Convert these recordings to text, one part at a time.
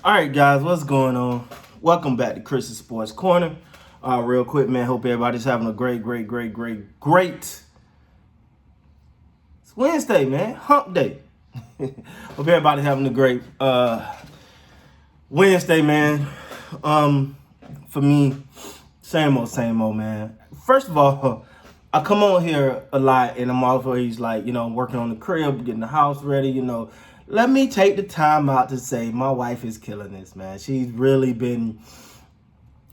All right, guys, what's going on? Welcome back to Chris's Sports Corner. Real quick, man, hope everybody's having a great. It's Wednesday, man, hump day. Hope everybody's having a great Wednesday, man. For me, same old, man. First of all, I come on here a lot, and I'm always like, working on the crib, getting the house ready, Let me take the time out to say my wife is killing this, man. She's really been,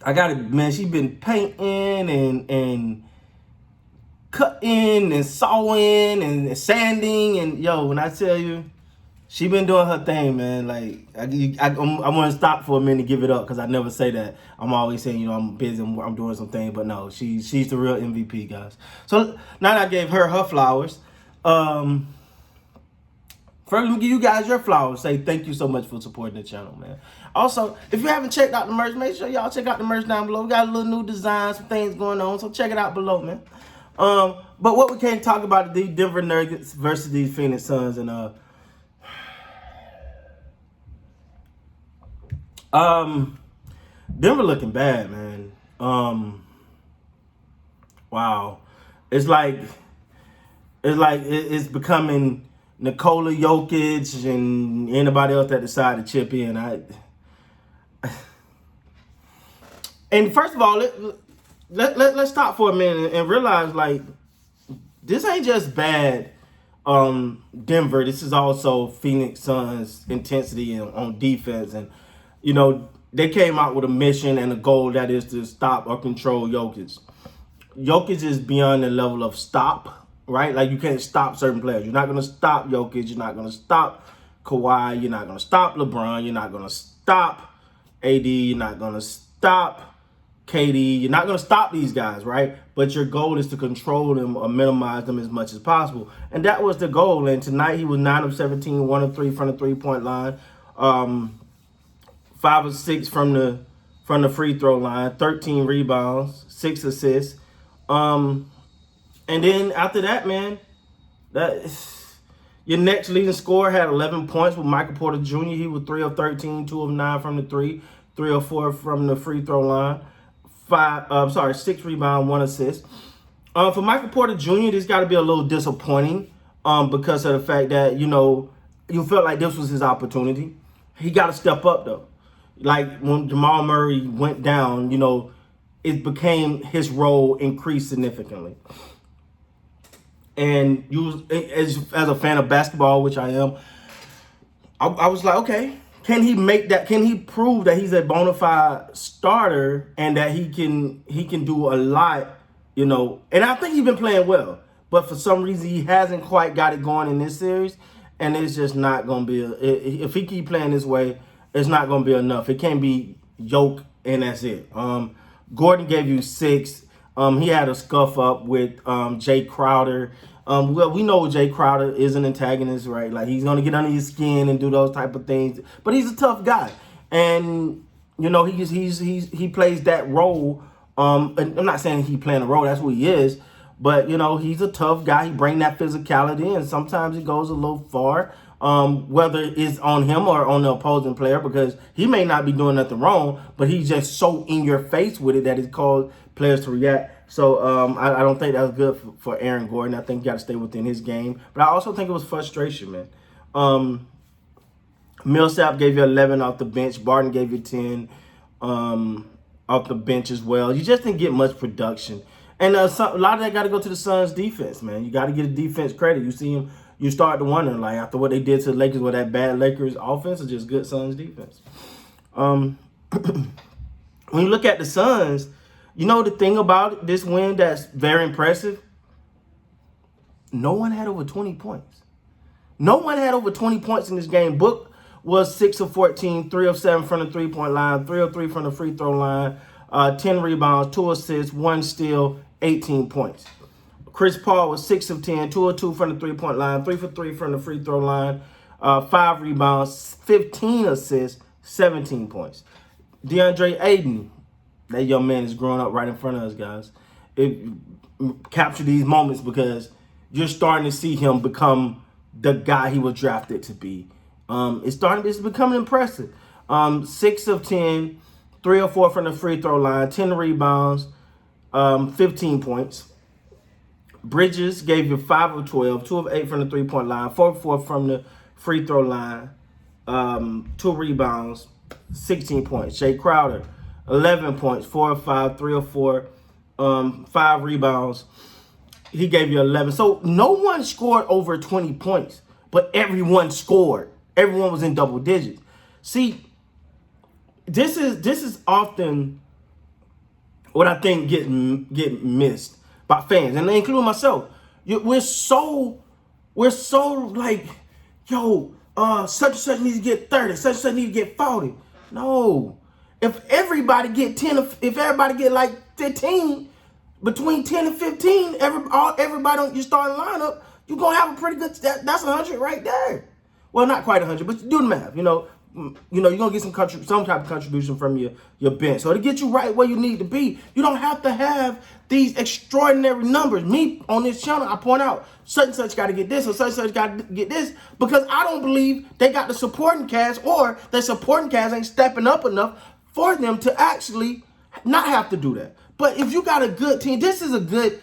she's been painting and cutting and sawing and sanding. And when I tell you, she been doing her thing, man. Like, I want to stop for a minute and give it up because I never say that. I'm always saying, I'm busy, I'm doing some things. But no, she's the real MVP, guys. So now that I gave her flowers, first, let me give you guys your flowers. Say thank you so much for supporting the channel, man. Also, if you haven't checked out the merch, make sure y'all check out the merch down below. We got a little new designs, some things going on, so check it out below, man. But what we can't talk about is the Denver Nuggets versus these Phoenix Suns, and Denver looking bad, man. Wow, it's becoming Nikola Jokic and anybody else that decide to chip in. And first of all, let's stop for a minute and realize, like, this ain't just bad Denver. This is also Phoenix Suns' intensity on defense. And, they came out with a mission and a goal that is to stop or control Jokic. Jokic is beyond the level of stop, right? Like, you can't stop certain players. You're not going to stop Jokic. You're not going to stop Kawhi. You're not going to stop LeBron. You're not going to stop AD. You're not going to stop KD. You're not going to stop these guys, right? But your goal is to control them or minimize them as much as possible. And that was the goal. And tonight he was 9 of 17, 1 of 3 from the three-point line, 5 of 6 from the free throw line, 13 rebounds, 6 assists. And then after that, man, your next leading scorer had 11 points with Michael Porter Jr. He was 3 of 13, 2 of 9 from the 3 of 4 from the free throw line, 6 rebounds, 1 assist. For Michael Porter Jr., this got to be a little disappointing because of the fact that, you felt like this was his opportunity. He got to step up, though. Like, when Jamal Murray went down, it became his role increased significantly. And as a fan of basketball, which I am, I was like, okay, can he make that? Can he prove that he's a bona fide starter and that he can do a lot, And I think he's been playing well, but for some reason he hasn't quite got it going in this series, and it's just not gonna be. If he keep playing this way, it's not gonna be enough. It can't be Yoke and that's it. Gordon gave you 6. He had a scuff up with Jay Crowder. Well, we know Jay Crowder is an antagonist, right? Like, he's gonna get under your skin and do those type of things. But he's a tough guy, and he plays that role. I'm not saying he playing a role. That's who he is. But he's a tough guy. He bring that physicality, and sometimes he goes a little far. Whether it's on him or on the opposing player, because he may not be doing nothing wrong, but he's just so in your face with it that it caused players to react. So I don't think that was good for Aaron Gordon. I think you got to stay within his game. But I also think it was frustration, man. Millsap gave you 11 off the bench. Barton gave you 10 off the bench as well. You just didn't get much production. And a lot of that got to go to the Suns' defense, man. You got to give the defense credit. You see him. You start to wonder, like, after what they did to the Lakers with that bad Lakers offense or just good Suns defense. When you look at the Suns, the thing about this win that's very impressive, no one had over 20 points. No one had over 20 points in this game. Book was 6 of 14, 3 of 7 from the three-point line, 3 of 3 from the free throw line, 10 rebounds, 2 assists, 1 steal, 18 points. Chris Paul was 6 of 10, 2 of 2 from the three-point line, 3 for 3 from the free throw line, 5 rebounds, 15 assists, 17 points. DeAndre Ayton, that young man is growing up right in front of us, guys. Capture these moments because you're starting to see him become the guy he was drafted to be. It's becoming impressive. 6 of 10, 3 or 4 from the free throw line, 10 rebounds, 15 points. Bridges gave you 5 of 12, 2 of 8 from the 3-point line, 4 of 4 from the free throw line, 2 rebounds, 16 points. Jay Crowder, 11 points, 4 of 5, 3 of 4, 5 rebounds. He gave you 11. So no one scored over 20 points, but everyone scored. Everyone was in double digits. See, this is often what I think get missed by fans, and they include myself. We're so like, yo, such and such needs to get 30, such and such needs to get 40. No. If everybody get 10, if everybody get like 15, between 10 and 15, everybody on your starting lineup, you're going to have a pretty good, that's 100 right there. Well, not quite 100, but do the math, you're going to get some type of contribution from your bench. So to get you right where you need to be, you don't have to have these extraordinary numbers. Me, on this channel, I point out, such and such got to get this, or such and such got to get this, because I don't believe they got the supporting cast, or the supporting cast ain't stepping up enough for them to actually not have to do that. But if you got a good team, this is this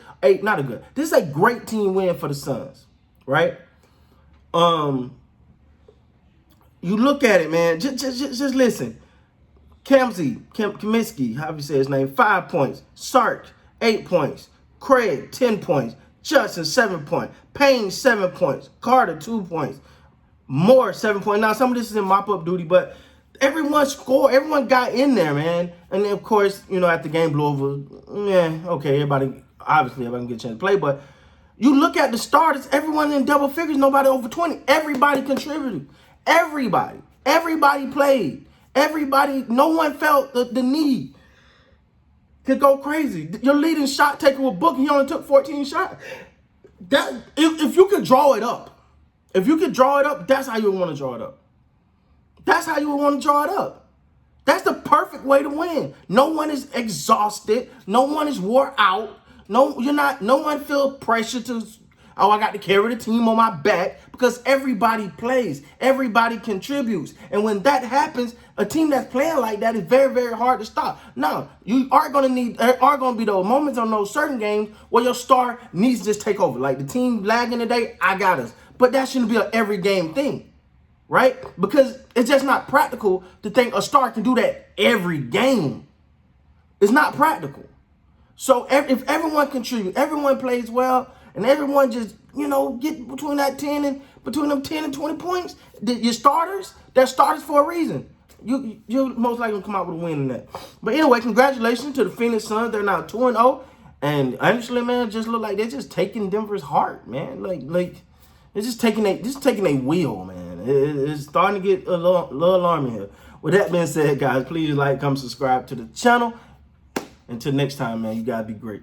is a great team win for the Suns, right? You look at it, man. Just listen. Kaminsky, how you say his name, 5 points. Sark, 8 points. Craig, 10 points. Judson, 7 points. Payne, 7 points. Carter, 2 points. Moore, 7 points. Now, some of this is in mop-up duty, but everyone scored. Everyone got in there, man. And then, of course, at the game blew over, okay, everybody can get a chance to play, but you look at the starters, everyone in double figures, nobody over 20. Everybody contributed. Everybody played. No one felt the need to go crazy. Your leading shot taker with Booker, he only took 14 shots. If you could draw it up, that's how you would want to draw it up. That's how you would want to draw it up. That's the perfect way to win. No one is exhausted. No one is wore out. No one feels pressure to, I got to carry the team on my back, because everybody plays. Everybody contributes. And when that happens, a team that's playing like that is very, very hard to stop. Now, there are going to be those moments on those certain games where your star needs to just take over. Like the team lagging today, I got us. But that shouldn't be an every game thing, right? Because it's just not practical to think a star can do that every game. It's not practical. So if everyone contributes, everyone plays well, and everyone just, get between them 10 and 20 points, your starters, they're starters for a reason. You're most likely going to come out with a win in that. But anyway, congratulations to the Phoenix Suns. They're now 2-0. And honestly, man, just look like they're just taking Denver's heart, man. Like it's just taking a wheel, man. It's starting to get a little alarming here. With that being said, guys, please like, comment, subscribe to the channel. Until next time, man, you gotta be great.